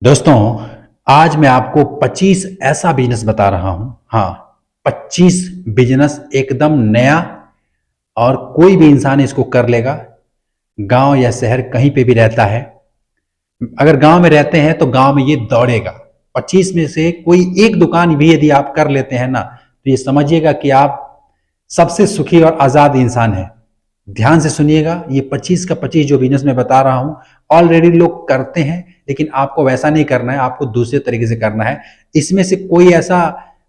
दोस्तों, आज मैं आपको 25 ऐसा बिजनेस बता रहा हूं। हाँ, 25 बिजनेस एकदम नया और कोई भी इंसान इसको कर लेगा। गांव या शहर कहीं पे भी रहता है, अगर गांव में रहते हैं तो गांव में ये दौड़ेगा। 25 में से कोई एक दुकान भी यदि आप कर लेते हैं ना, तो ये समझिएगा कि आप सबसे सुखी और आजाद इंसान हैं। ध्यान से सुनिएगा, ये 25 का 25 जो बिजनेस मैं बता रहा हूं ऑलरेडी लोग करते हैं, लेकिन आपको वैसा नहीं करना है, आपको दूसरे तरीके से करना है। इसमें से कोई ऐसा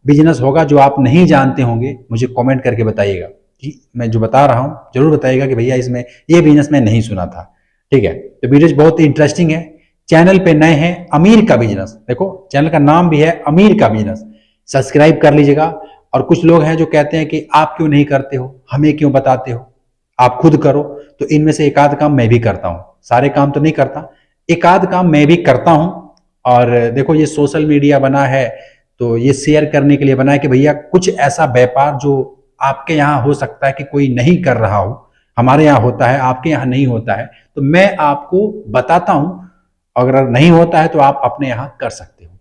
बिजनेस होगा जो आप नहीं जानते होंगे, मुझे कमेंट करके बताइएगा कि मैं जो बता रहा हूं जरूर बताइएगा कि भैया इसमें ये बिजनेस मैं नहीं सुना था। ठीक है, तो वीडियो बहुत ही इंटरेस्टिंग है। चैनल पे नए हैं, अमीर का बिजनेस, देखो चैनल का नाम भी है अमीर का बिजनेस, सब्सक्राइब कर लीजिएगा। और कुछ लोग हैं जो कहते हैं कि आप क्यों नहीं करते हो, हमें क्यों बताते हो, आप खुद करो। तो इनमें से एक आध काम मैं भी करता हूं, सारे काम तो नहीं करता, एक आध काम मैं भी करता हूं। और देखो ये सोशल मीडिया बना है तो ये शेयर करने के लिए बना है कि भैया कुछ ऐसा व्यापार जो आपके यहाँ हो सकता है कि कोई नहीं कर रहा हो, हमारे यहाँ होता है, आपके यहाँ नहीं होता है, तो मैं आपको बताता हूं। अगर नहीं होता है तो आप अपने यहाँ कर सकते हो,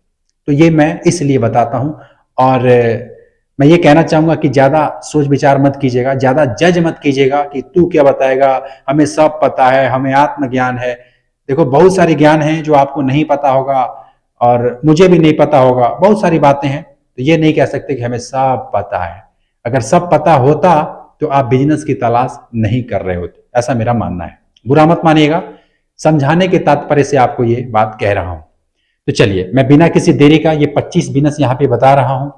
तो ये मैं इसलिए बताता हूं। और मैं ये कहना चाहूंगा कि ज्यादा सोच विचार मत कीजिएगा, ज्यादा जज मत कीजिएगा कि तू क्या बताएगा, हमें सब पता है, हमें आत्मज्ञान है। देखो बहुत सारे ज्ञान हैं जो आपको नहीं पता होगा और मुझे भी नहीं पता होगा, बहुत सारी बातें हैं, तो ये नहीं कह सकते कि हमें सब पता है। अगर सब पता होता तो आप बिजनेस की तलाश नहीं कर रहे होते, ऐसा मेरा मानना है। बुरा मत मानिएगा, समझाने के तात्पर्य से आपको ये बात कह रहा हूं। तो चलिए मैं बिना किसी देरी का ये 25 बिजनेस यहां पे बता रहा हूं।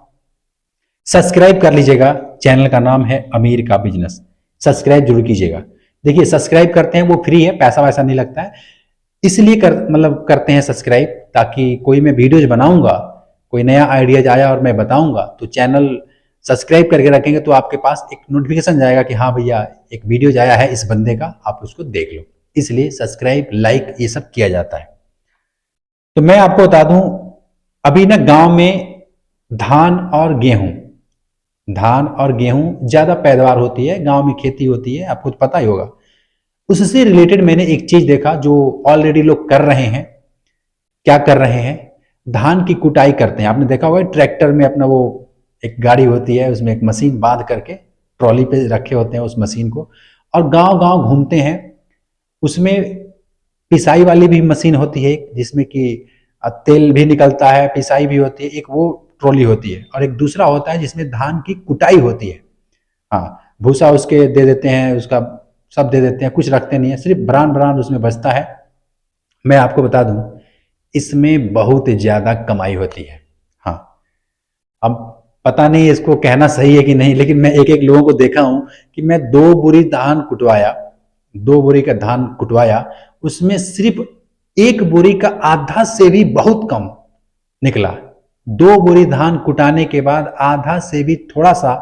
सब्सक्राइब कर लीजिएगा, चैनल का नाम है अमीर का बिजनेस, सब्सक्राइब जरूर कीजिएगा। देखिए सब्सक्राइब करते हैं वो फ्री है, पैसा वैसा नहीं लगता है, इसलिए करते हैं सब्सक्राइब, ताकि कोई मैं वीडियोज बनाऊंगा, कोई नया आइडियाज आया और मैं बताऊंगा तो चैनल सब्सक्राइब करके रखेंगे तो आपके पास एक नोटिफिकेशन जाएगा कि हाँ भैया एक वीडियो आया है इस बंदे का, आप उसको देख लो। इसलिए सब्सक्राइब लाइक ये सब किया जाता है। तो मैं आपको बता दूं, अभी ना गांव में धान और गेहूं ज्यादा पैदावार होती है, गांव में खेती होती है, आपको तो पता ही होगा। उससे रिलेटेड मैंने एक चीज देखा जो ऑलरेडी लोग कर रहे हैं। क्या कर रहे हैं? धान की कुटाई करते हैं। आपने देखा होगा ट्रैक्टर में अपना वो एक गाड़ी होती है, उसमें एक मशीन बांध करके ट्रॉली पे रखे होते हैं उस मशीन को, और गांव गांव घूमते हैं। उसमें पिसाई वाली भी मशीन होती है जिसमें कि तेल भी निकलता है, पिसाई भी होती है, एक वो ट्रॉली होती है, और एक दूसरा होता है जिसमें धान की कुटाई होती है। हाँ, भूसा उसके दे देते हैं, उसका सब दे देते हैं, कुछ रखते नहीं है, सिर्फ ब्रांड उसमें बचता है। मैं आपको बता दूं इसमें बहुत ज्यादा कमाई होती है। हाँ, अब पता नहीं इसको कहना सही है कि नहीं, लेकिन मैं एक एक लोगों को देखा हूं कि मैं 2 बोरी का धान कुटवाया, उसमें सिर्फ 1 बोरी का आधा से भी बहुत कम निकला। 2 बोरी धान कुटाने के बाद आधा से भी थोड़ा सा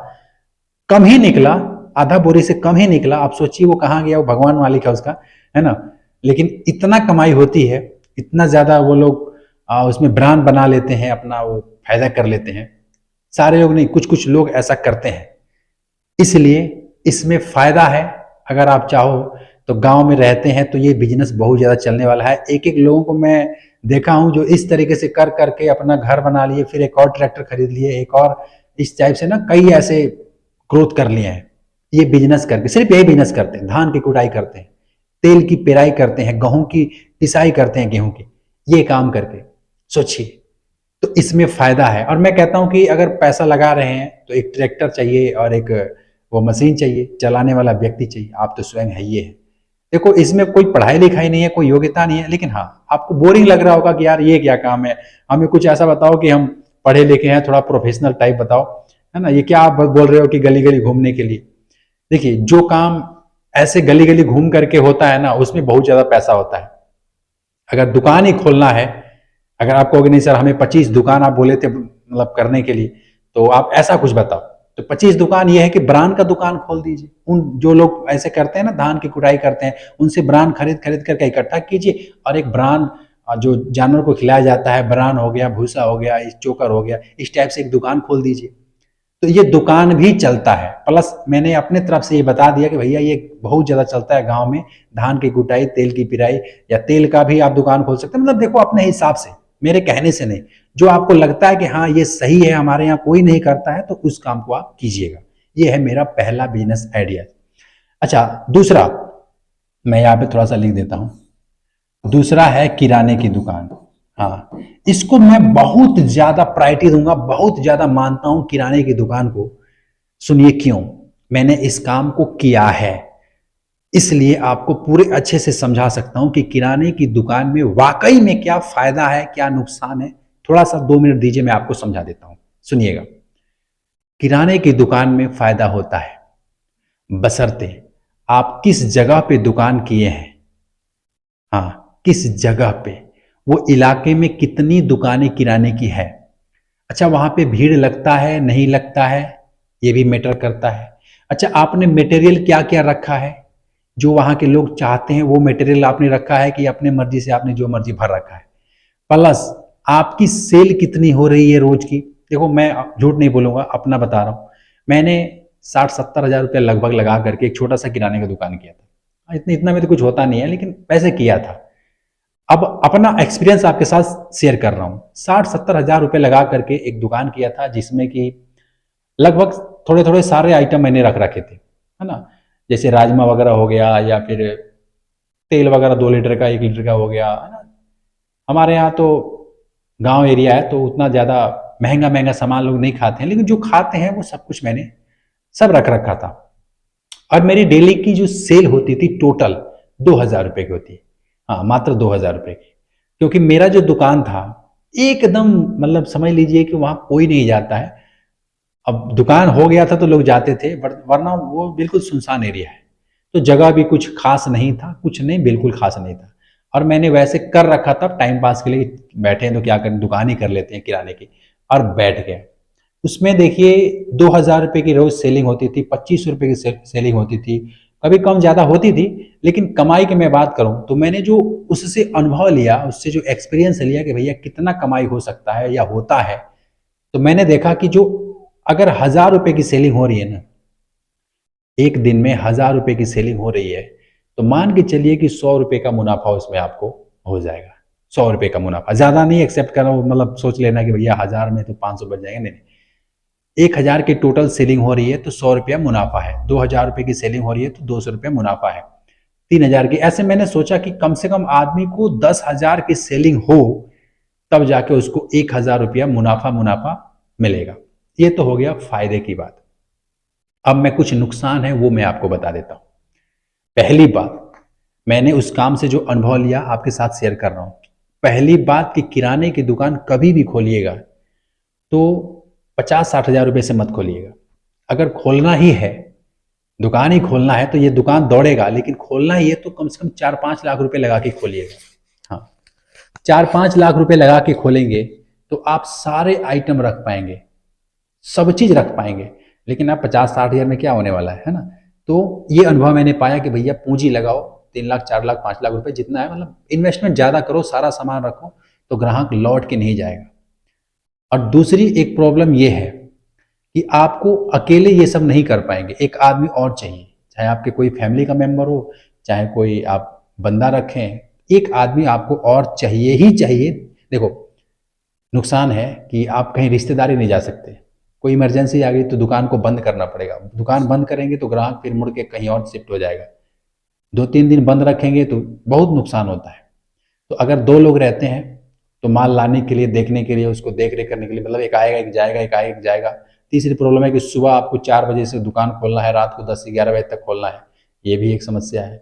कम ही निकला, आधा बोरी से कम ही निकला। आप सोचिए वो कहाँ गया, वो भगवान मालिक है उसका, है ना। लेकिन इतना कमाई होती है, इतना ज्यादा वो लोग उसमें ब्रांड बना लेते हैं, अपना वो फायदा कर लेते हैं। सारे लोग नहीं, कुछ कुछ लोग ऐसा करते हैं, इसलिए इसमें फायदा है। अगर आप चाहो तो गांव में रहते हैं तो ये बिजनेस बहुत ज्यादा चलने वाला है। एक एक लोगों को मैं देखा हूं जो इस तरीके से कर करके अपना घर बना लिए, फिर एक और ट्रैक्टर खरीद लिए, एक और, इस टाइप से ना कई ऐसे ग्रोथ कर लिए हैं। ये बिजनेस करके, सिर्फ यही बिजनेस करते हैं, धान की कुटाई करते हैं, तेल की पेराई करते हैं, गेहूं की पिसाई करते हैं, गेहूं की, ये काम करके सोचिए। तो इसमें फायदा है। और मैं कहता हूं कि अगर पैसा लगा रहे हैं तो एक ट्रैक्टर चाहिए और एक वो मशीन चाहिए, चलाने वाला व्यक्ति चाहिए। आप तो स्वयं है ही है। देखो इसमें कोई पढ़ाई लिखाई नहीं है, कोई योग्यता नहीं है, लेकिन हाँ आपको बोरिंग लग रहा होगा कि यार ये क्या काम है, हमें कुछ ऐसा बताओ कि हम पढ़े लिखे हैं, थोड़ा प्रोफेशनल टाइप बताओ, है ना। ये क्या आप बोल रहे हो कि गली गली घूमने के लिए? देखिए जो काम ऐसे गली गली घूम करके होता है ना, उसमें बहुत ज्यादा पैसा होता है। अगर दुकान ही खोलना है, अगर आप कहोगे नहीं सर हमें 25 दुकान आप बोले थे मतलब करने के लिए, तो आप ऐसा कुछ बताओ। तो 25 दुकान ये है कि ब्रांड का दुकान खोल दीजिए। उन जो लोग ऐसे करते हैं ना, धान की कुटाई करते हैं, उनसे ब्रांड खरीद खरीद करके इकट्ठा कीजिए, और एक ब्रांड जो जानवर को खिलाया जाता है, ब्रांड हो गया, भूसा हो गया, चोकर हो गया, इस टाइप से एक दुकान खोल दीजिए। तो ये दुकान भी चलता है। प्लस मैंने अपने तरफ से ये बता दिया कि भैया ये बहुत ज्यादा चलता है गांव में, धान की कुटाई, तेल की पिराई, या तेल का भी आप दुकान खोल सकते हैं। मतलब देखो अपने हिसाब से मेरे कहने से नहीं, जो आपको लगता है कि हाँ ये सही है, हमारे यहाँ कोई नहीं करता है, तो उस काम को आप कीजिएगा। ये है मेरा पहला बिजनेस आइडिया। अच्छा, दूसरा मैं यहाँ पे थोड़ा सा लिख देता हूँ। दूसरा है किराने की दुकान। हाँ, इसको मैं बहुत ज्यादा प्रायोरिटी दूंगा, बहुत ज्यादा मानता हूं किराने की दुकान को। सुनिए क्यों मैंने इस काम को किया है, इसलिए आपको पूरे अच्छे से समझा सकता हूं कि किराने की दुकान में वाकई में क्या फायदा है, क्या नुकसान है। थोड़ा सा 2 मिनट दीजिए, मैं आपको समझा देता हूं, सुनिएगा। किराने की दुकान में फायदा होता है बशर्ते आप किस जगह पे दुकान किए हैं। हाँ, किस जगह पे, वो इलाके में कितनी दुकानें किराने की है। अच्छा, वहां पे भीड़ लगता है नहीं लगता है, ये भी मैटर करता है। अच्छा, आपने मटेरियल क्या क्या रखा है, जो वहां के लोग चाहते हैं वो मटेरियल आपने रखा है कि अपने मर्जी से आपने जो मर्जी भर रखा है। प्लस आपकी सेल कितनी हो रही है रोज की। देखो, मैं झूठ नहीं बोलूंगा, अपना बता रहा हूं। मैंने 60-70 हजार रुपया लगभग लगा करके एक छोटा सा किराने का दुकान किया था। इतना में तो कुछ होता नहीं है, लेकिन वैसे किया था। अब अपना एक्सपीरियंस आपके साथ शेयर कर रहा हूं। 60-70 हजार रुपये लगा करके एक दुकान किया था, जिसमें कि लगभग थोड़े थोड़े सारे आइटम मैंने रख रखे थे, है ना। जैसे राजमा वगैरह हो गया, या फिर तेल वगैरह 2 लीटर का 1 लीटर का हो गया, है ना। हमारे यहाँ तो गांव एरिया है, तो उतना ज़्यादा महंगा महंगा सामान लोग नहीं खाते हैं, लेकिन जो खाते हैं वो सब कुछ मैंने सब रख रखा था। और मेरी डेली की जो सेल होती थी टोटल 2,000 रुपये की होती है। हाँ, मात्र 2,000 रुपये की, क्योंकि मेरा जो दुकान था एकदम, मतलब समझ लीजिए कि वहां कोई नहीं जाता है। अब दुकान हो गया था तो लोग जाते थे, वरना वो बिल्कुल सुनसान एरिया है। तो जगह भी कुछ खास नहीं था, कुछ नहीं, बिल्कुल खास नहीं था। और मैंने वैसे कर रखा था टाइम पास के लिए, बैठे हैं तो क्या करें, दुकान ही कर लेते हैं किराने की, और बैठ गए। उसमें देखिए 2,000 रुपये की रोज सेलिंग होती थी, 25 रुपये की सेलिंग होती थी, कभी कम ज्यादा होती थी। लेकिन कमाई की मैं बात करूं तो मैंने जो उससे अनुभव लिया, उससे जो एक्सपीरियंस लिया कि भैया कितना कमाई हो सकता है या होता है, तो मैंने देखा कि जो अगर 1,000 रुपये की सेलिंग हो रही है ना, एक दिन में 1,000 रुपये की सेलिंग हो रही है, तो मान के चलिए कि 100 रुपये का मुनाफा उसमें आपको हो जाएगा। 100 रुपये का मुनाफा, ज्यादा नहीं एक्सेप्ट कर रहा हूं, मतलब सोच लेना कि भैया 1,000 में तो 500 बच जाएंगे, नहीं। 1,000 की टोटल सेलिंग हो रही है तो 100 रुपया मुनाफा है। 2,000 रुपये की सेलिंग हो रही है तो 200 रुपया मुनाफा है। 3,000 की, ऐसे मैंने सोचा कि कम से कम आदमी को 10,000 की सेलिंग हो, तब जाके उसको 1,000 रुपया मुनाफा मुनाफा मिलेगा। ये तो हो गया फायदे की बात। अब मैं कुछ नुकसान है वो मैं आपको बता देता हूं। पहली बात, मैंने उस काम से जो अनुभव लिया आपके साथ शेयर कर रहा हूं। पहली बात कि किराने की दुकान कभी भी खोलिएगा तो 50-60 हजार रुपये से मत खोलिएगा। अगर खोलना ही है, दुकान ही खोलना है, तो ये दुकान दौड़ेगा, लेकिन खोलना ही है तो कम से कम 4-5 लाख रुपए लगा के खोलिएगा। हाँ, 4-5 लाख रुपए लगा के खोलेंगे तो आप सारे आइटम रख पाएंगे, सब चीज रख पाएंगे। लेकिन आप 50-60 हजार में क्या होने वाला है ना। तो ये अनुभव मैंने पाया कि भैया पूंजी लगाओ, 3 लाख 4 लाख 5 लाख रुपए जितना है, मतलब इन्वेस्टमेंट ज्यादा करो, सारा सामान रखो, तो ग्राहक लौट के नहीं जाएगा। और दूसरी एक प्रॉब्लम ये है कि आपको अकेले ये सब नहीं कर पाएंगे, एक आदमी और चाहिए, चाहे आपके कोई फैमिली का मेंबर हो, चाहे कोई आप बंदा रखें, एक आदमी आपको और चाहिए ही चाहिए। देखो, नुकसान है कि आप कहीं रिश्तेदारी नहीं जा सकते, कोई इमरजेंसी आ गई तो दुकान को बंद करना पड़ेगा। दुकान बंद करेंगे तो ग्राहक फिर मुड़ के कहीं और शिफ्ट हो जाएगा। 2-3 दिन बंद रखेंगे तो बहुत नुकसान होता है। तो अगर 2 लोग रहते हैं तो माल लाने के लिए, देखने के लिए, उसको देख रेख करने के लिए, मतलब एक आएगा एक जाएगा, एक आएगा एक जाएगा। तीसरी प्रॉब्लम है कि सुबह आपको 4 बजे से दुकान खोलना है, रात को 10 से 11 बजे तक खोलना है, ये भी एक समस्या है।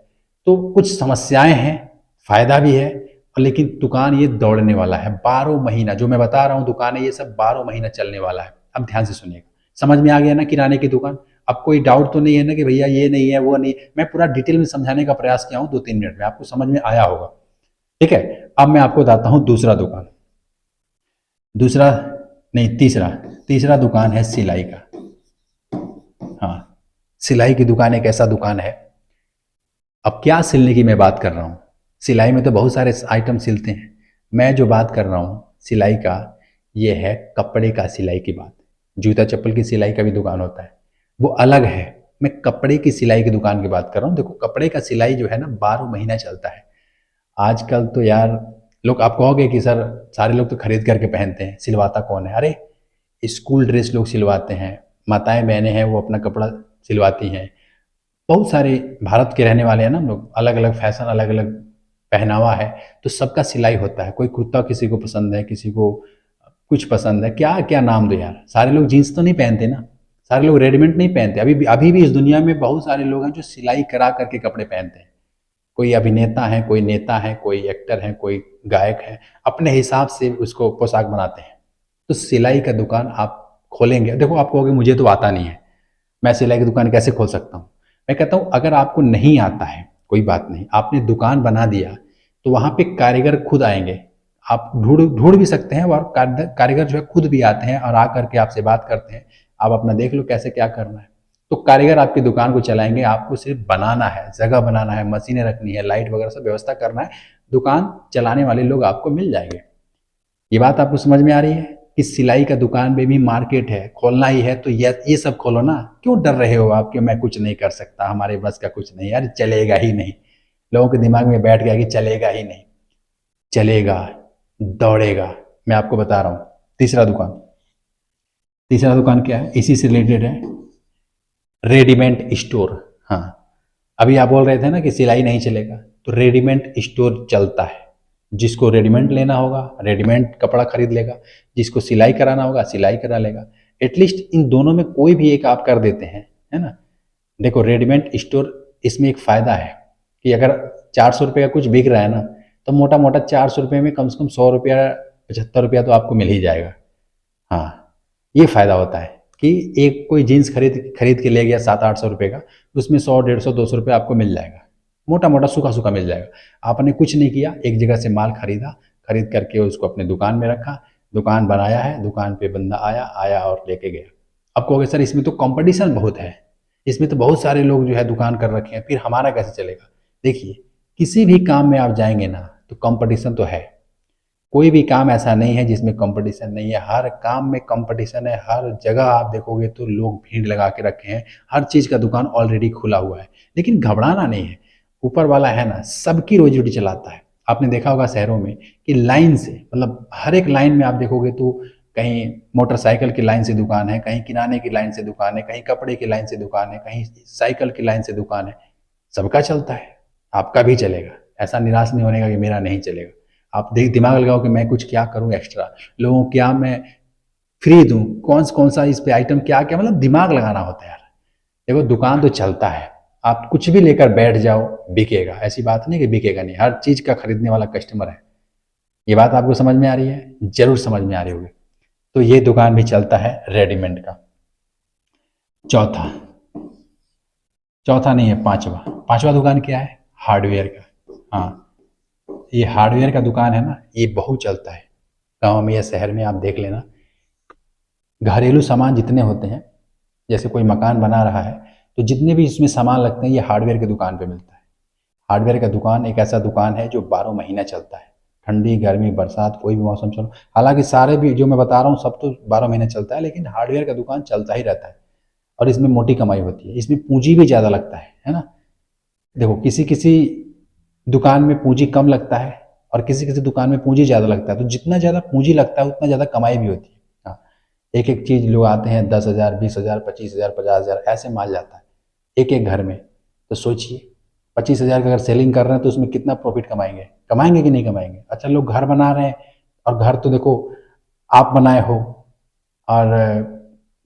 तो कुछ समस्याएं हैं, फायदा भी है, लेकिन दुकान ये दौड़ने वाला है 12 महीना। जो मैं बता रहा हूँ दुकान है, ये सब 12 महीना चलने वाला है। अब ध्यान से सुनिएगा, समझ में आ गया ना किराने की दुकान। अब कोई डाउट तो नहीं है ना कि भैया ये नहीं है वो नहीं। मैं पूरा डिटेल में समझाने का प्रयास किया हूँ, 2-3 मिनट में आपको समझ में आया होगा। ठीक है, अब मैं आपको बताता हूँ दूसरा दुकान, दूसरा नहीं तीसरा, तीसरा दुकान है सिलाई का। हाँ, सिलाई की दुकान एक ऐसा दुकान है। अब क्या सिलने की मैं बात कर रहा हूँ, सिलाई में तो बहुत सारे आइटम सिलते हैं। मैं जो बात कर रहा हूँ सिलाई का, ये है कपड़े का सिलाई की बात। जूता चप्पल की सिलाई का भी दुकान होता है, वो अलग है। मैं कपड़े की सिलाई की दुकान की बात कर रहा हूँ। देखो, कपड़े का सिलाई जो है ना 12 महीना चलता है। आजकल तो यार लोग आप कहोगे कि सर सारे लोग तो खरीद करके पहनते हैं, सिलवाता कौन है? अरे स्कूल ड्रेस लोग सिलवाते हैं, माताएं बहनें हैं वो अपना कपड़ा सिलवाती हैं। बहुत सारे भारत के रहने वाले हैं ना हम लोग, अलग अलग फैशन, अलग अलग पहनावा है, तो सबका सिलाई होता है। कोई कुर्ता किसी को पसंद है, किसी को कुछ पसंद है, क्या क्या नाम दो यार। सारे लोग जीन्स तो नहीं पहनते ना, सारे लोग रेडीमेड नहीं पहनते। अभी भी इस दुनिया में बहुत सारे लोग हैं जो सिलाई करा करके कपड़े पहनते हैं। कोई अभिनेता है, कोई नेता है, कोई एक्टर है, कोई गायक है, अपने हिसाब से उसको पोशाक बनाते हैं। तो सिलाई का दुकान आप खोलेंगे, देखो आप कहोगे मुझे तो आता नहीं है, मैं सिलाई की दुकान कैसे खोल सकता हूँ? मैं कहता हूँ अगर आपको नहीं आता है कोई बात नहीं, आपने दुकान बना दिया तो वहाँ पे कारीगर खुद आएंगे। आप ढूंढ ढूंढ भी सकते हैं, और कारीगर जो है खुद भी आते हैं और आकर के आपसे बात करते हैं, आप अपना देख लो कैसे क्या करना है। तो कारीगर आपकी दुकान को चलाएंगे, आपको सिर्फ बनाना है, जगह बनाना है, मशीनें रखनी है, लाइट वगैरह सब व्यवस्था करना है, दुकान चलाने वाले लोग आपको मिल जाएंगे। ये बात आपको समझ में आ रही है कि सिलाई का दुकान में भी मार्केट है, खोलना ही है तो ये सब खोलो ना। क्यों डर रहे हो आप कि मैं कुछ नहीं कर सकता, हमारे बस का कुछ नहीं, यार चलेगा ही नहीं। लोगों के दिमाग में बैठ गया कि चलेगा ही नहीं, चलेगा, दौड़ेगा। मैं आपको बता रहा हूँ तीसरा दुकान क्या है, इसी से रिलेटेड है, रेडीमेड स्टोर। हाँ, अभी आप बोल रहे थे ना कि सिलाई नहीं चलेगा, तो रेडीमेड स्टोर चलता है। जिसको रेडीमेड लेना होगा रेडीमेड कपड़ा खरीद लेगा, जिसको सिलाई कराना होगा सिलाई करा लेगा। एटलीस्ट इन दोनों में कोई भी एक आप कर देते हैं, है ना। देखो रेडीमेड स्टोर, इसमें एक फ़ायदा है कि अगर 400 रुपये का कुछ बिक रहा है ना, तो मोटा मोटा 400 रुपये में कम से कम 100 रुपया 75 रुपया तो आपको मिल ही जाएगा। हाँ, ये फ़ायदा होता है कि एक कोई जीन्स खरीद के ले गया 700-800 रुपये का, उसमें 100, 150, 200 रुपये आपको मिल जाएगा, मोटा मोटा सूखा सूखा मिल जाएगा। आपने कुछ नहीं किया, एक जगह से माल खरीद करके उसको अपने दुकान में रखा, दुकान बनाया है, दुकान पे बंदा आया और लेके गया। अब कहोगे सर इसमें तो कंपटीशन बहुत है, इसमें तो बहुत सारे लोग जो है दुकान कर रखे हैं, फिर हमारा कैसे चलेगा? देखिए किसी भी काम में आप जाएंगे ना तो कंपटीशन तो है, कोई भी काम ऐसा नहीं है जिसमें कंपटीशन नहीं है। हर काम में कंपटीशन है, हर जगह आप देखोगे तो लोग भीड़ लगा के रखे हैं, हर चीज़ का दुकान ऑलरेडी खुला हुआ है। लेकिन घबराना नहीं है, ऊपर वाला है ना सबकी रोजी रोटी चलाता है। आपने देखा होगा शहरों में कि लाइन से, मतलब हर एक लाइन में आप देखोगे तो कहीं मोटरसाइकिल की लाइन से दुकान है, कहीं किराने की लाइन से दुकान है, कहीं कपड़े की लाइन से दुकान है, कहीं साइकिल की लाइन से दुकान है। सबका चलता है, आपका भी चलेगा। ऐसा निराश नहीं होने का कि मेरा नहीं चलेगा। आप दिमाग लगाओ कि मैं कुछ क्या करूं एक्स्ट्रा, लोगों क्या मैं फ्री दूं, कौन सा इस पे आइटम क्या क्या, मतलब दिमाग लगाना होता है यार। देखो दुकान तो चलता है, आप कुछ भी लेकर बैठ जाओ बिकेगा, ऐसी बात नहीं कि बिकेगा नहीं, हर चीज़ का खरीदने वाला कस्टमर है। ये बात आपको समझ में आ रही है? जरूर समझ में आ रही होगी। तो ये दुकान भी चलता है रेडीमेड का। चौथा नहीं है, पांचवा दुकान क्या है? हार्डवेयर का। हाँ, ये हार्डवेयर का दुकान है ना, ये बहुत चलता है गांव में या शहर में। आप देख लेना, घरेलू सामान जितने होते हैं, जैसे कोई मकान बना रहा है तो जितने भी इसमें सामान लगते हैं ये हार्डवेयर की दुकान पे मिलता है। हार्डवेयर का दुकान एक ऐसा दुकान है जो 12 महीना चलता है, ठंडी गर्मी बरसात कोई भी मौसम चलो। हालांकि सारे भी जो मैं बता रहा हूँ सब तो 12 महीने चलता है, लेकिन हार्डवेयर का दुकान चलता ही रहता है और इसमें मोटी कमाई होती है। इसमें पूंजी भी ज़्यादा लगता है ना। देखो किसी किसी दुकान में पूंजी कम लगता है और किसी किसी दुकान में पूंजी ज़्यादा लगता है, तो जितना ज़्यादा पूंजी लगता है उतना ज़्यादा कमाई भी होती है। हाँ, एक एक चीज़ लोग आते हैं 10,000, 20,000, 25,000, 50,000 ऐसे माल जाता है एक एक घर में। तो सोचिए 25,000 का अगर सेलिंग कर रहे हैं तो उसमें कितना प्रॉफिट कमाएंगे कि नहीं कमाएंगे? अच्छा, लोग घर बना रहे हैं, और घर तो देखो आप बनाए हो, और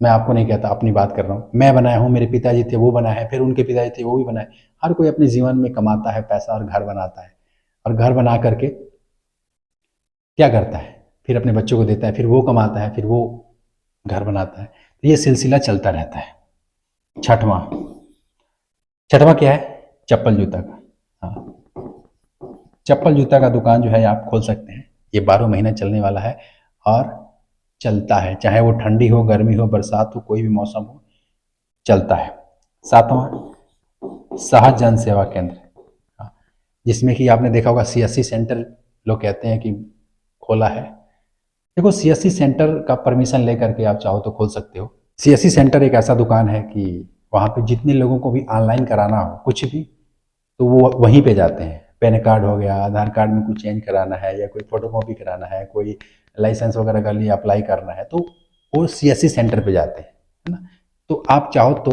मैं आपको नहीं कहता, अपनी बात कर रहा हूँ, मैं बनाया हूँ, मेरे पिताजी थे वो बनाए हैं, फिर उनके पिताजी थे वो भी बनाए। हर कोई अपने जीवन में कमाता है पैसा और घर बनाता है, और घर बना करके क्या करता है, फिर अपने बच्चों को देता है, फिर वो कमाता है, फिर वो घर बनाता है। तो ये सिलसिला चलता रहता है। छठवां क्या है? चप्पल जूता का। हाँ, चप्पल जूता का दुकान जो है आप खोल सकते हैं, ये 12 महीना चलने वाला है और चलता है, चाहे वो ठंडी हो, गर्मी हो, बरसात हो, कोई भी मौसम हो, चलता है। सातवां, सहज जन सेवा केंद्र। हाँ, जिसमें कि आपने देखा होगा CSC सेंटर लोग कहते हैं कि खोला है। देखो CSC सेंटर का परमिशन लेकर के आप चाहो तो खोल सकते हो। CSC सेंटर एक ऐसा दुकान है कि वहाँ पे जितने लोगों को भी ऑनलाइन कराना हो कुछ भी, तो वो वहीं पे जाते हैं। पैन कार्ड हो गया, आधार कार्ड में कुछ चेंज कराना है या कोई फोटोकॉपी कराना है, कोई लाइसेंस वगैरह के लिए अप्लाई करना है, तो वो सीएससी सेंटर पे जाते हैं, है ना। तो आप चाहो तो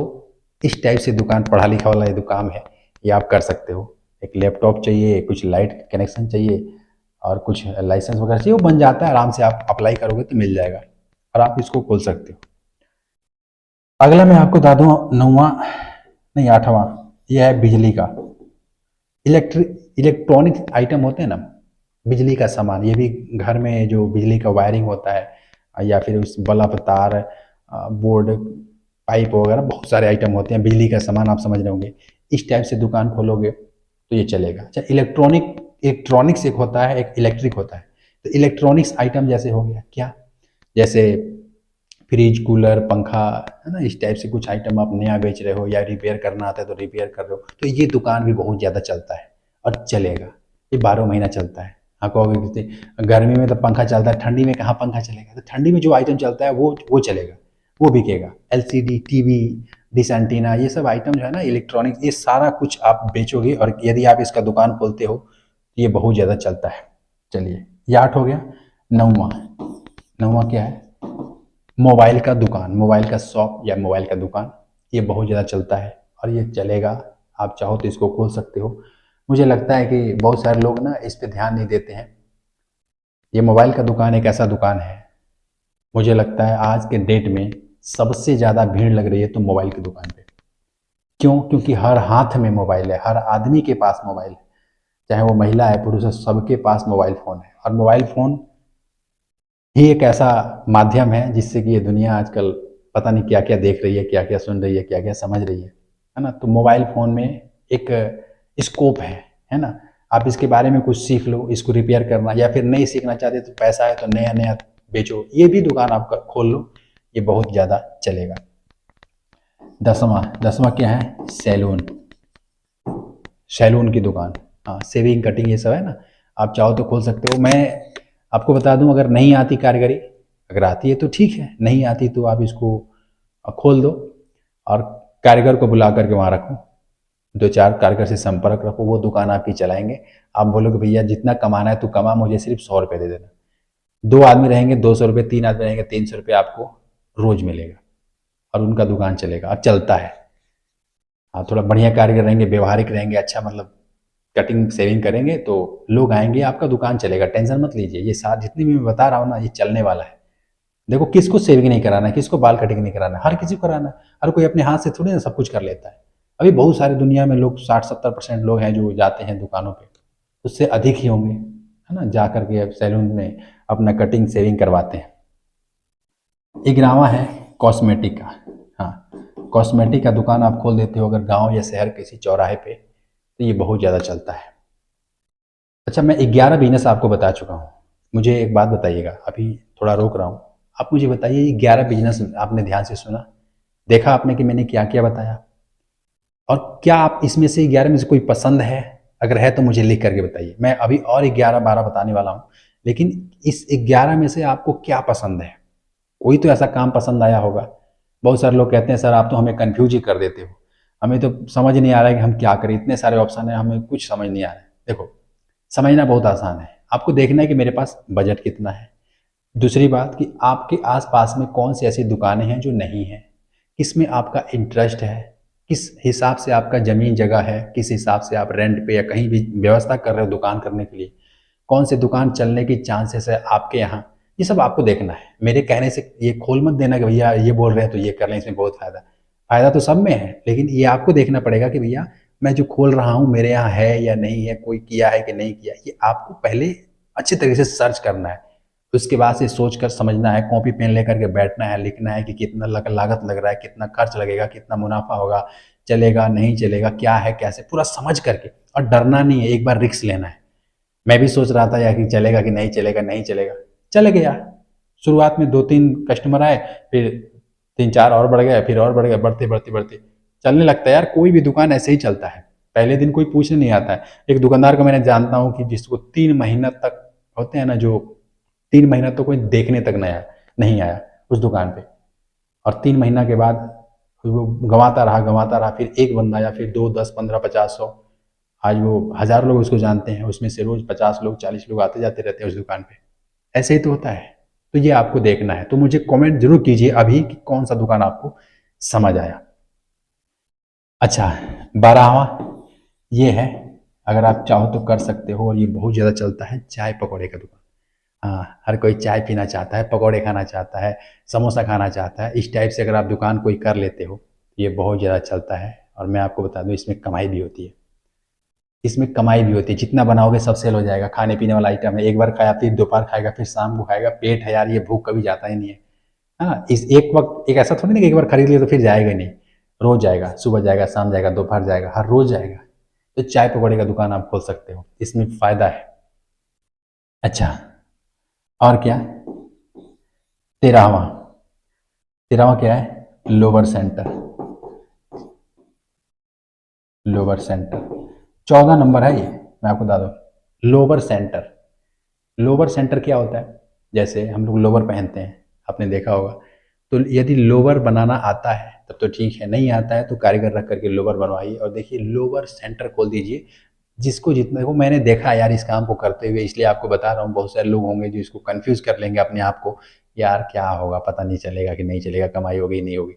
इस टाइप से दुकान, पढ़ा लिखा वाला ये दुकान है, ये आप कर सकते हो। एक लैपटॉप चाहिए, कुछ लाइट कनेक्शन चाहिए और कुछ लाइसेंस वगैरह चाहिए, वो बन जाता है आराम से, आप अप्लाई करोगे तो मिल जाएगा और आप इसको खोल सकते हो। अगला मैं आपको बता दूँ, 9वां नहीं 8वां, ये है बिजली का। इलेक्ट्रॉनिक आइटम होते हैं ना, बिजली का सामान, ये भी घर में जो बिजली का वायरिंग होता है या फिर उस बल्ब, तार, बोर्ड, पाइप वगैरह बहुत सारे आइटम होते हैं, बिजली का सामान आप समझ रहे होंगे। इस टाइप से दुकान खोलोगे तो ये चलेगा। अच्छा, इलेक्ट्रॉनिक्स एक होता है, एक इलेक्ट्रिक होता है। तो इलेक्ट्रॉनिक्स आइटम जैसे हो गया क्या, जैसे फ्रिज, कूलर, पंखा, है ना, इस टाइप से कुछ आइटम आप नया बेच रहे हो या रिपेयर करना आता है तो रिपेयर कर रहे हो, तो ये दुकान भी बहुत ज़्यादा चलता है और चलेगा। ये 12 महीना चलता है। हाँ, कहोगे कि गर्मी में तो पंखा चलता है, ठंडी में कहाँ पंखा चलेगा, तो ठंडी में जो आइटम चलता है वो चलेगा, वो बिकेगा। एलसीडी, टीवी, डिश एंटीना, ये सब आइटम जो है ना इलेक्ट्रॉनिक, ये सारा कुछ आप बेचोगे और यदि आप इसका दुकान खोलते हो तो ये बहुत ज़्यादा चलता है। चलिए, ये 8 हो गया। 9वां क्या है, मोबाइल का दुकान, मोबाइल का शॉप या मोबाइल का दुकान, ये बहुत ज़्यादा चलता है और ये चलेगा। आप चाहो तो इसको खोल सकते हो। मुझे लगता है कि बहुत सारे लोग ना इस पे ध्यान नहीं देते हैं। ये मोबाइल का दुकान एक ऐसा दुकान है, मुझे लगता है आज के डेट में सबसे ज़्यादा भीड़ लग रही है तो मोबाइल की दुकान पे। क्यों? क्योंकि हर हाथ में मोबाइल है, हर आदमी के पास मोबाइल है, चाहे वो महिला है, पुरुष है, सबके पास मोबाइल फ़ोन है। और मोबाइल फ़ोन ही एक ऐसा माध्यम है जिससे कि ये दुनिया आजकल पता नहीं क्या क्या देख रही है, क्या क्या सुन रही है, क्या क्या समझ रही है ना। तो मोबाइल फ़ोन में एक स्कोप है ना। आप इसके बारे में कुछ सीख लो, इसको रिपेयर करना, या फिर नहीं सीखना चाहते तो पैसा है तो नया नया बेचो, ये भी दुकान आपका खोल लो, ये बहुत ज़्यादा चलेगा। 10वां क्या है, सैलून, सैलून की दुकान। हाँ, शेविंग, कटिंग, ये सब है ना, आप चाहो तो खोल सकते हो। मैं आपको बता दूं, अगर नहीं आती कारीगरी, अगर आती है तो ठीक है, नहीं आती तो आप इसको खोल दो और कारीगर को बुला करके वहाँ रखो, 2-4 कारीगर से संपर्क रखो, वो दुकान आपकी चलाएंगे। आप बोलोगे भैया जितना कमाना है तू कमा, मुझे सिर्फ 100 रुपये दे देना। 2 आदमी रहेंगे 200 रुपये, 3 आदमी रहेंगे 300 रुपये आपको रोज मिलेगा और उनका दुकान चलेगा और चलता है। हाँ, थोड़ा बढ़िया कारीगर रहेंगे, व्यवहारिक रहेंगे, अच्छा मतलब कटिंग शेविंग करेंगे तो लोग आएंगे, आपका दुकान चलेगा, टेंशन मत लीजिए। ये साथ जितनी भी मैं बता रहा हूँ ना, ये चलने वाला है। देखो, किसको शेविंग नहीं कराना है, किसको बाल कटिंग नहीं कराना है, हर किसी को कराना है। हर कोई अपने हाथ से थोड़ी ना सब कुछ कर लेता है। अभी बहुत सारी दुनिया में लोग 60-70% लोग हैं जो जाते हैं दुकानों पे, उससे अधिक ही होंगे, है ना, जा करके सैलून में अपना कटिंग शेविंग करवाते हैं। 11वां है कॉस्मेटिक का। हाँ, कॉस्मेटिक का दुकान आप खोल देते हो अगर गाँव या शहर किसी चौराहे पे, तो ये बहुत ज़्यादा चलता है। अच्छा, मैं 11 बिजनेस आपको बता चुका हूँ। मुझे एक बात बताइएगा, अभी थोड़ा रोक रहा हूँ, आप मुझे बताइए ये 11 बिजनेस आपने ध्यान से सुना, देखा आपने कि मैंने क्या क्या बताया, और क्या आप इसमें से 11 में से कोई पसंद है? अगर है तो मुझे लिख करके बताइए। मैं अभी और 11-12 बताने वाला हूँ, लेकिन इस 11 में से आपको क्या पसंद है? कोई तो ऐसा काम पसंद आया होगा। बहुत सारे लोग कहते हैं सर आप तो हमें कन्फ्यूज ही कर देते हो, हमें तो समझ नहीं आ रहा है कि हम क्या करें, इतने सारे ऑप्शन है, हमें कुछ समझ नहीं आ रहा है। देखो, समझना बहुत आसान है, आपको देखना है कि मेरे पास बजट कितना है। दूसरी बात कि आपके आसपास में कौन सी ऐसी दुकानें हैं जो नहीं हैं, किसमें आपका इंटरेस्ट है, किस हिसाब से आपका ज़मीन जगह है, किस हिसाब से आप रेंट पे या कहीं भी व्यवस्था कर रहे हो दुकान करने के लिए, कौन सी दुकान चलने की चांसेस है आपके यहाँ, ये सब आपको देखना है। मेरे कहने से ये खोल मत देना कि भैया ये बोल रहे हैं तो ये कर लें, इसमें बहुत फ़ायदा। फ़ायदा तो सब में है, लेकिन ये आपको देखना पड़ेगा कि भैया मैं जो खोल रहा हूँ मेरे यहाँ है या नहीं है, कोई किया है कि नहीं किया, ये आपको पहले अच्छे तरीके से सर्च करना है। उसके बाद से सोच कर समझना है, कॉपी पेन लेकर के बैठना है, लिखना है कि कितना लागत लग रहा है, कितना खर्च लगेगा, कितना मुनाफा होगा, चलेगा नहीं चलेगा, क्या है कैसे, पूरा समझ करके। और डरना नहीं है, एक बार रिस्क लेना है। मैं भी सोच रहा था यार कि चलेगा कि नहीं चलेगा, नहीं चलेगा, चल गया। शुरुआत में 2-3 कस्टमर आए, फिर 3-4 और बढ़ गए, फिर और बढ़ गए, बढ़ते बढ़ते बढ़ते चलने लगता है। यार कोई भी दुकान ऐसे ही चलता है, पहले दिन कोई पूछने नहीं आता है। एक दुकानदार को मैंने जानता हूँ कि जिसको 3 महीना तक होते हैं ना, जो 3 महीना तो कोई देखने तक नहीं आया उस दुकान पे, और 3 महीना के बाद वो गंवाता रहा, फिर एक बंदा आया, फिर 2, 10, 15, 50, 100, आज वो 1000 लोग उसको जानते हैं, उसमें से रोज 50 लोग 40 लोग आते जाते रहते हैं उस दुकान पे। ऐसे ही तो होता है। तो ये आपको देखना है। तो मुझे कमेंट जरूर कीजिए अभी कि कौन सा दुकान आपको समझ आया। अच्छा, 12वां ये है, अगर आप चाहो तो कर सकते हो, और ये बहुत ज़्यादा चलता है, चाय पकौड़े का दुकान। हाँ, हर कोई चाय पीना चाहता है, पकौड़े खाना चाहता है, समोसा खाना चाहता है। इस टाइप से अगर आप दुकान कोई कर लेते हो, ये बहुत ज़्यादा चलता है, और मैं आपको बता दूं इसमें कमाई भी होती है। इसमें कमाई भी होती है, जितना बनाओगे सब सेल हो जाएगा। खाने पीने वाला आइटम है, एक बार खाया फिर दोपहर खाएगा, फिर शाम को खाएगा। पेट है यार, ये भूख कभी जाता ही नहीं है ना। इस एक वक्त एक ऐसा थोड़ी ना कि एक बार खरीद लिया तो फिर जाएगा ही नहीं। रोज जाएगा, सुबह जाएगा, शाम जाएगा, दोपहर जाएगा, हर रोज जाएगा। तो चाय पकौड़े का दुकान आप खोल सकते हो, इसमें फायदा है। अच्छा, और क्या, 13वां, 13वां क्या है, lower centre. Lower centre 14 number है ये, मैं आपको बता दूं। लोअर सेंटर, लोअर सेंटर क्या होता है, जैसे हम लोग लोअर पहनते हैं, आपने देखा होगा। तो यदि लोअर बनाना आता है तब तो ठीक है, नहीं आता है तो कारीगर रख करके लोअर बनवाइए, और देखिए लोअर सेंटर खोल दीजिए। जिसको जितने को मैंने देखा यार इस काम को करते हुए, इसलिए आपको बता रहा हूँ। बहुत सारे लोग होंगे जो इसको कंफ्यूज कर लेंगे अपने आप को, यार क्या होगा, पता नहीं चलेगा कि नहीं चलेगा, कमाई होगी नहीं होगी।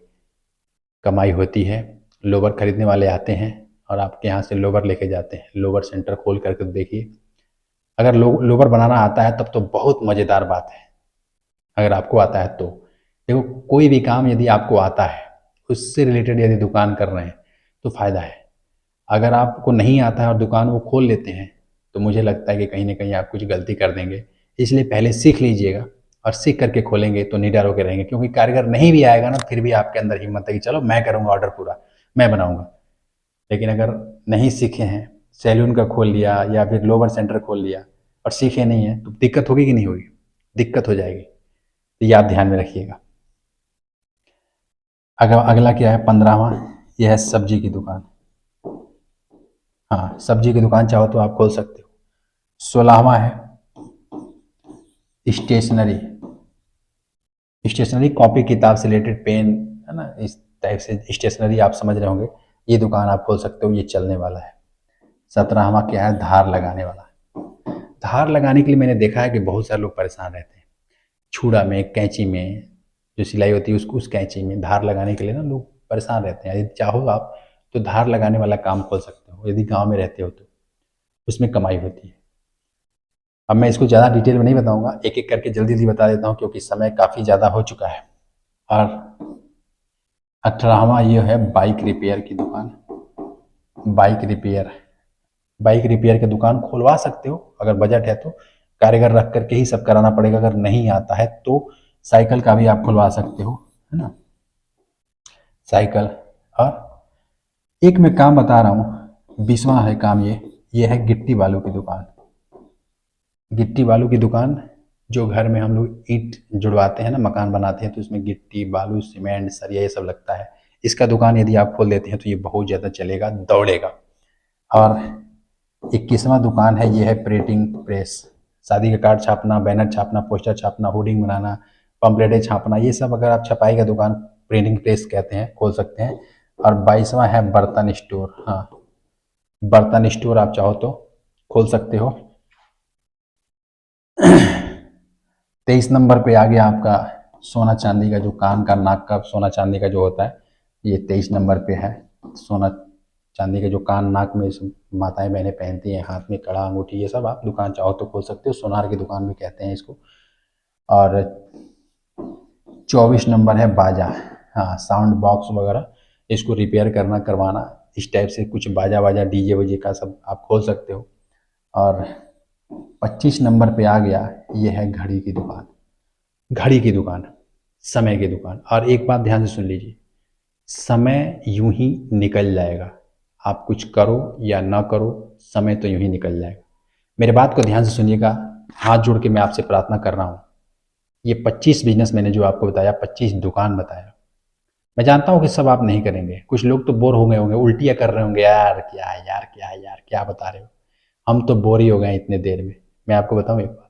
कमाई होती है। लोवर खरीदने वाले आते हैं और आपके यहाँ से लोवर लेके जाते हैं। लोवर सेंटर खोल करके देखिए, अगर लोवर बनाना आता है तब तो बहुत मज़ेदार बात है। अगर आपको आता है तो देखो, कोई भी काम यदि आपको आता है, उससे रिलेटेड यदि दुकान कर रहे हैं तो फ़ायदा है। अगर आपको नहीं आता है और दुकान वो खोल लेते हैं, तो मुझे लगता है कि कहीं ना कहीं आप कुछ गलती कर देंगे। इसलिए पहले सीख लीजिएगा, और सीख करके खोलेंगे तो निडर होकर रहेंगे। क्योंकि कारीगर नहीं भी आएगा ना, फिर भी आपके अंदर हिम्मत है कि चलो मैं करूँगा, ऑर्डर पूरा मैं बनाऊँगा। लेकिन अगर नहीं सीखे हैं, सैलून का खोल लिया या फिर लोअर सेंटर खोल लिया और सीखे नहीं है, तो दिक्कत होगी कि नहीं होगी, दिक्कत हो जाएगी। तो ये आप ध्यान में रखिएगा। अगर अगला क्या है, 15वां, यह है सब्जी की दुकान। हाँ, सब्जी की दुकान चाहो तो आप खोल सकते हो। 16वां है स्टेशनरी। स्टेशनरी कॉपी किताब से रिलेटेड, पेन है ना, इस टाइप से स्टेशनरी आप समझ रहे होंगे। ये दुकान आप खोल सकते हो, ये चलने वाला है। 17वां क्या है, धार लगाने वाला। धार लगाने के लिए मैंने देखा है कि बहुत सारे लोग परेशान रहते हैं। छुरा में, कैंची में, जो सिलाई होती है उसको, उस कैंची में धार लगाने के लिए ना लोग परेशान रहते हैं। यदि चाहो आप तो धार लगाने वाला काम खोल सकते हो, यदि गांव में रहते हो तो। उसमें कमाई होती है। अब मैं इसको ज़्यादा डिटेल में नहीं बताऊंगा, एक एक करके जल्दी जल्दी बता देता हूँ क्योंकि समय काफ़ी ज़्यादा हो चुका है। और 18वां ये है बाइक रिपेयर की दुकान। बाइक रिपेयर, बाइक रिपेयर की दुकान खुलवा सकते हो अगर बजट है तो। कारीगर रख करके ही सब कराना पड़ेगा। अगर नहीं आता है तो साइकिल का भी आप खुलवा सकते हो, है ना, साइकिल। और एक मैं काम बता रहा हूँ, 20वां है काम, ये है गिट्टी बालू की दुकान। गिट्टी बालू की दुकान, जो घर में हम लोग ईंट जुड़वाते हैं ना, मकान बनाते हैं, तो इसमें गिट्टी बालू सीमेंट सरिया ये सब लगता है। इसका दुकान यदि आप खोल देते हैं तो ये बहुत ज़्यादा चलेगा, दौड़ेगा। और 21वां दुकान है, ये है प्रिंटिंग प्रेस। शादी का कार्ड छापना, बैनर छापना, पोस्टर छापना, होर्डिंग बनाना, पम्पलेटें छापना, ये सब अगर आप छपाई का दुकान, प्रिंटिंग प्रेस कहते हैं, खोल सकते हैं। और 22वां है बर्तन स्टोर। हाँ, बर्तन स्टोर आप चाहो तो खोल सकते हो। 23 नंबर पे आ गया आपका सोना चांदी का, जो कान का, नाक का सोना चांदी का जो होता है, ये 23 नंबर पे है। सोना चांदी के जो कान नाक में सब माताएं बहनें पहनती हैं, हाथ में कड़ा अंगूठी, ये सब आप दुकान चाहो तो खोल सकते हो। सोनार की दुकान भी कहते हैं इसको। और 24 नंबर है बाजा। हाँ, साउंड बॉक्स वगैरह, इसको रिपेयर करना, करवाना, इस टाइप से कुछ बाजा वाजा डीजे वजे का सब आप खोल सकते हो। और 25 नंबर पे आ गया, ये है घड़ी की दुकान। घड़ी की दुकान, समय की दुकान। और एक बात ध्यान से सुन लीजिए, समय यूं ही निकल जाएगा। आप कुछ करो या ना करो, समय तो यूं ही निकल जाएगा। मेरे बात को ध्यान से सुनिएगा, हाथ जोड़ के मैं आपसे प्रार्थना कर रहा हूँ। ये 25 बिजनेस मैंने जो आपको बताया, 25 दुकान बताया, मैं जानता हूँ कि सब आप नहीं करेंगे। कुछ लोग तो बोर हो गए होंगे, उल्टियाँ कर रहे होंगे, यार क्या है यार, क्या है यार, क्या बता रहे हो। हम तो बोर ही हो गए इतने देर में। मैं आपको बताऊँ एक बात,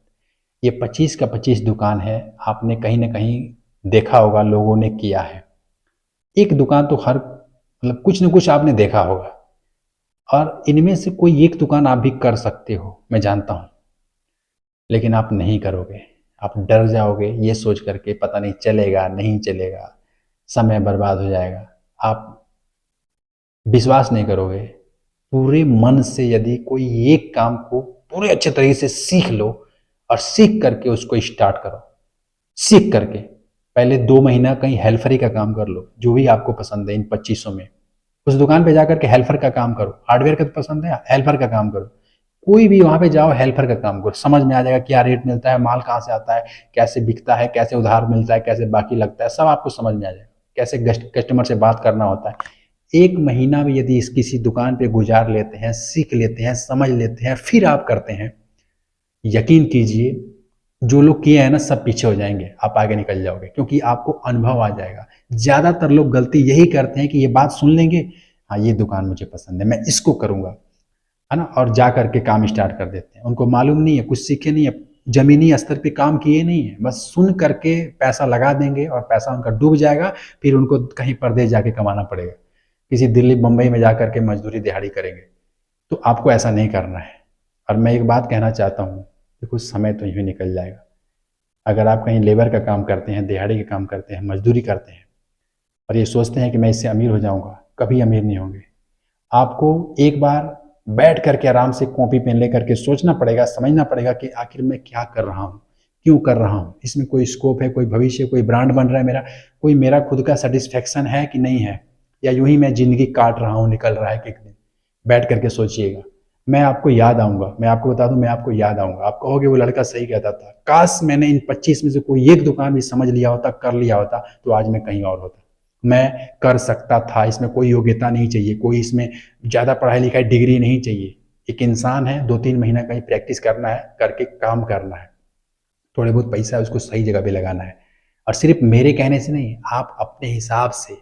ये 25 का 25 दुकान है। आपने कहीं ना कहीं देखा होगा, लोगों ने किया है। एक दुकान तो हर, मतलब कुछ न कुछ आपने देखा होगा। और इनमें से कोई एक दुकान आप भी कर सकते हो, मैं जानता हूँ, लेकिन आप नहीं करोगे। आप डर जाओगे ये सोच करके पता नहीं चलेगा नहीं चलेगा, समय बर्बाद हो जाएगा। आप विश्वास नहीं करोगे। पूरे मन से यदि कोई एक काम को पूरे अच्छे तरीके से सीख लो और सीख करके उसको स्टार्ट करो, सीख करके पहले 2 महीना कहीं हेल्फरी का काम कर लो, जो भी आपको पसंद है इन 2500 में। उस दुकान पे जाकर के हेल्पर का काम करो, हार्डवेयर का तो पसंद है, हेल्पर का काम करो। कोई भी वहां पे जाओ, हेल्पर का काम करो, समझ में आ जाएगा क्या रेट मिलता है, माल कहाँ से आता है, कैसे बिकता है, कैसे उधार मिलता है, कैसे बाकी लगता है, सब आपको समझ में आ जाएगा, कैसे कस्टमर से बात करना होता है। 1 महीना भी यदि इस किसी दुकान पे गुजार लेते हैं, सीख लेते हैं, समझ लेते हैं, फिर आप करते हैं, यकीन कीजिए जो लोग किए हैं ना सब पीछे हो जाएंगे, आप आगे निकल जाओगे, क्योंकि आपको अनुभव आ जाएगा। ज्यादातर लोग गलती यही करते हैं कि ये बात सुन लेंगे, हाँ ये दुकान मुझे पसंद है, मैं इसको करूंगा, है ना, और जा करके काम स्टार्ट कर देते हैं। उनको मालूम नहीं है, कुछ सीखे नहीं है, जमीनी स्तर पे काम किए नहीं है, बस सुन करके पैसा लगा देंगे और पैसा उनका डूब जाएगा। फिर उनको कहीं परदेश जाके कमाना पड़ेगा, किसी दिल्ली बम्बई में जा करके मजदूरी दिहाड़ी करेंगे। तो आपको ऐसा नहीं करना है। और मैं एक बात कहना चाहता हूँ कि कुछ समय तो यूँ निकल जाएगा। अगर आप कहीं लेबर का काम करते हैं, दिहाड़ी का काम करते हैं, मजदूरी करते हैं और ये सोचते हैं कि मैं इससे अमीर हो जाऊंगा, कभी अमीर नहीं होंगे। आपको एक बार बैठ करके आराम से कॉपी पेन लेकर के सोचना पड़ेगा, समझना पड़ेगा कि आखिर मैं क्या कर रहा हूँ, क्यों कर रहा हूँ, इसमें कोई स्कोप है, कोई भविष्य, कोई ब्रांड बन रहा है मेरा, कोई मेरा खुद का सेटिस्फेक्शन है कि नहीं है, या यूं ही मैं जिंदगी काट रहा हूँ, निकल रहा है कि एक दिन। बैठ करके सोचिएगा, मैं आपको याद आऊंगा, मैं आपको बता दूं, मैं आपको याद आऊंगा। आप कहोगे वो लड़का सही कहता था, काश मैंने इन 25 में से कोई एक दुकान भी समझ लिया होता, कर लिया होता, तो आज मैं कहीं और होता। मैं कर सकता था, इसमें कोई योग्यता नहीं चाहिए, कोई इसमें ज़्यादा पढ़ाई लिखाई डिग्री नहीं चाहिए। एक इंसान है, 2-3 महीना कहीं प्रैक्टिस करना है, करके काम करना है, थोड़े बहुत पैसा है उसको सही जगह पे लगाना है। और सिर्फ मेरे कहने से नहीं, आप अपने हिसाब से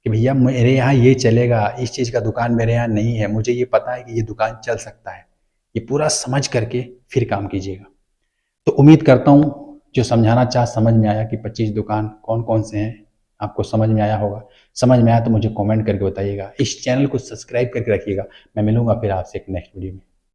कि भैया मेरे यहाँ ये चलेगा, इस चीज़ का दुकान मेरे यहाँ नहीं है, मुझे ये पता है कि ये दुकान चल सकता है, ये पूरा समझ करके फिर काम कीजिएगा। तो उम्मीद करता हूँ जो समझाना चाह समझ में आया कि 25 दुकान कौन कौन से हैं, आपको समझ में आया होगा। समझ में आया तो मुझे कमेंट करके बताइएगा। इस चैनल को सब्सक्राइब करके रखिएगा। मैं मिलूंगा फिर आपसे एक नेक्स्ट वीडियो में।